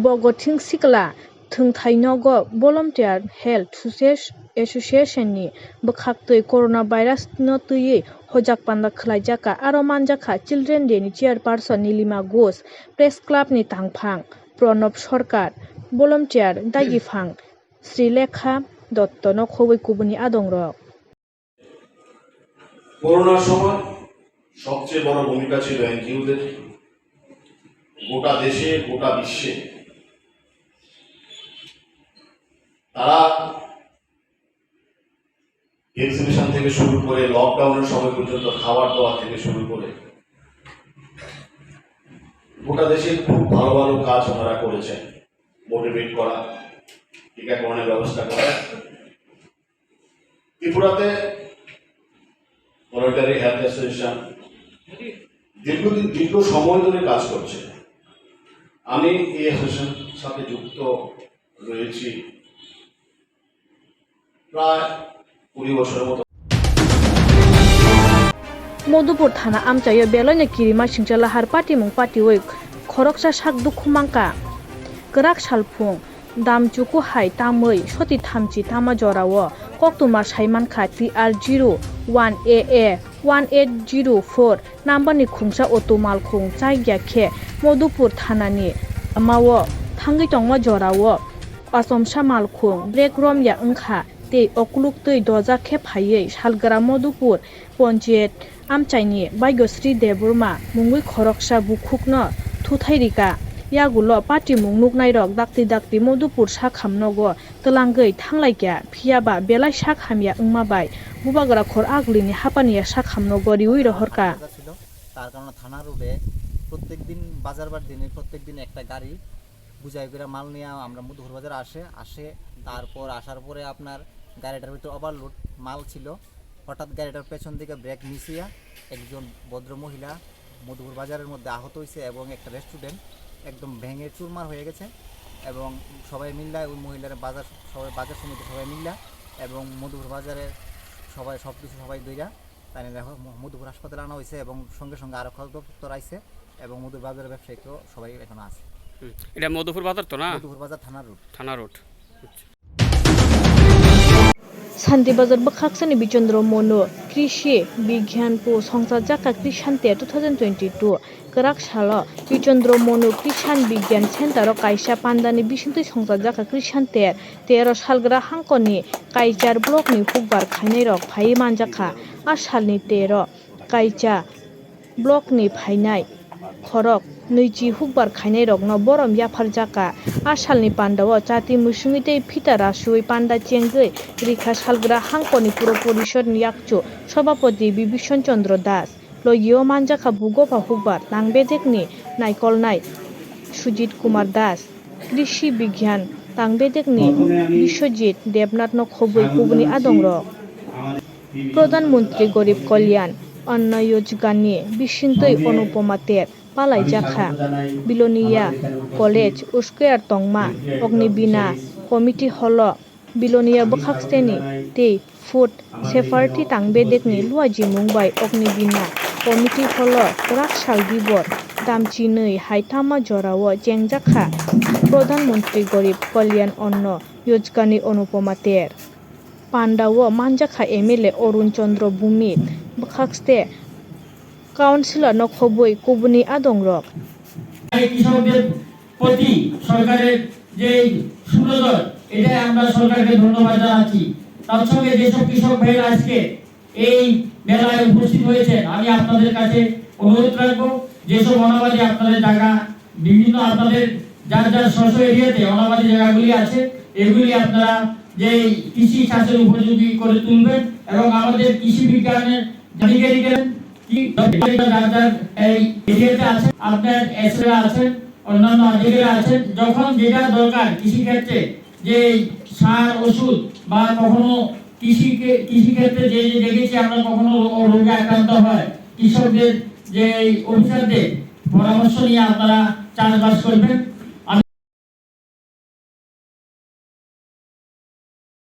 Bogoting Sikla Tungtainogo Volunteer Health Association ni bwkhaktwi coronavirus no twiwi hojakpanda khlaijaka aro manjaka Children Day ni chairperson Nilima Ghosh Press Club ni tangphang Pranab Sarkar Volunteer Dagifang Srilekha Dotto no khobui kubuni adongrok করোনার সময় সবচেয়ে বড় ভূমিকা ছিল এনজিওদের গোটা দেশে গোটা বিশ্বে তারা ভ্যাকসিনেশন থেকে শুরু করে লকডাউনের সময় পর্যন্ত খাবার দেওয়া থেকে শুরু করে গোটা দেশে খুব ভালো ভালো কাজ ওনারা করেছেন মোটিভেট করা টিকাকরণের ব্যবস্থা করা ত্রিপুরাতে ভলান্টারি হেলথ অ্যাসোসিয়েশন দীর্ঘ সময় ধরে কাজ করছে আমি এই অ্যাসোসিয়েশনের সাথে যুক্ত রয়েছি প্রায় 20 বছরের মতো Modupur Thana Amchayo Belonya Kirima Singchala Har Party Mung Party Week Khoroksa Sak Dukhumangka Grak Salphung Damchuku Hai Tamoi Shoti Thamchi Tama Jorawo Koktuma Saimanka TR01AA 1804 number ni khungsa otomal khung chaigya khe Modupur Thana ni amawo thangi tongma jorawo asomsa malkhung break rom ya angkha te okluk tei doja khe phaiye salgra Modupur Panchayat Amchaini Bhagyasri Deburma Mungui Khoroksa Bukhukno Thuthairika Yagulo Party Mungnuk Nairok Dakti Modupur Sakhamnogo Tlangai Thanglaikya Phiaba Belai Sakhamya Ungmabai Bubagra Khor Aglini Hapaniya Sakhamnogo Riui Rohorka তার কারণে থানা রোডে প্রত্যেকদিন বাজারবার দিনে প্রত্যেকদিন একটা গাড়ি বুঝাই করে মাল নিয়ে আমরা মধুপুর বাজারে আসে তারপর আসার পরে আপনার গাড়িটার ভিতরে ওভারলোড মাল ছিল হঠাৎ গাড়িটার পেছন দিকে ব্রেক মিশিয়া একজন ভদ্র মহিলা মধুপুর বাজারের মধ্যে আহত হয়েছে এবং একটা রেস্টুরেন্ট একদম ভেঙে চুরমার হয়ে গেছে এবং সবাই মিল্লা ওই মহিলার বাজার সমিতি সবাই মিল্লা এবং মধুপুর বাজারে সবাই দইরা তাই মধুপুর হাসপাতালে আনা হয়েছে এবং সঙ্গে সঙ্গে আরো খাদ্য দপ্তর আইছে এবং মধুপুর বাজারের ব্যবসায়ীকেও সবাই এখন আছে এটা মধুপুর বাজার তো না মধুপুর বাজার থানা road Shanti Bazar Bakhaksani Bichandro Mono Krishi Bigyan Po Songsajaka Krishante 2022 Karak Shala Bichandro Mono Krishan Bigyan Center Kaisha Pandani Bishintu Songsajaka Krishante Tero Shalgra Hankoni Kaichar Block ni Hukbar Khainai Phai Manjaka Ashalni Tero Kaicha Block ni Phainai Khorok Nuiji Hukbar Khainai no Borom Yafarjaka Ashalni Pandawo Chati Musungite Pitara Shui Panda Chengei Rikha Shalgra Hankoni Puro Porishod Yakcho Sabapoti Bibhishan Chandra Das Loyo Manjaka Bugopa Hukbar Tangbedekni Naikol Nai Sujit Kumar Das Krishi Bigyan Tangbedekni Bishojit Debnath no Khobui Kubuni Adongro Pradhan Mantri Garib Kalyan Anna Yojgani Bishintoi Anupama Ter Palai Jakha Bilonia College Usker Tongma Ognibina Committee Holo Bilonia Bakhakseni Te Food Safety Tangbedekni Luaji Mumbai Ognibina Committee Holo Rakshal Gibor Damchinoi Haitama Jorawo Jengjakha Pradhan Mantri Garib Kalyan Anna Yojgani Anupama Ter Pandawo Manjakha MLA Arun Chandra Bhumi Bakhakste councillor নখবই কুবনি আদংরক কৃষকদের প্রতি সরকারের যে সুনজর এটা আমরা সরকারকে ধন্যবাদ জানাচ্ছি তার সঙ্গে যেসব কৃষক ভাইরা আজকে এই মেলায় উপস্থিত হয়েছে আমি আপনাদের কাছে অনুরোধ রাখবো যেসব অনাবাদী আপনাদের জায়গা বিভিন্ন আপনাদের যার শস্য এরিয়াতে অনাবাদী জায়গাগুলি আছে এগুলি আপনারা যে কৃষি চাষের উপযোগী করে তুলবেন এবং আমাদের কৃষি বিজ্ঞানের জানিয়ে আপনার এসরা আছেন অন্যান্য আধিকারিকরা আছেন যখন যেটা দরকার কৃষি ক্ষেত্রে যে সার ওষুধ বা কখনো কৃষি ক্ষেত্রে যে দেখেছি আমরা কখনো রোগে আক্রান্ত হয় কৃষকদের যে অফিসারদের পরামর্শ নিয়ে আপনারা চাষবাস করবেন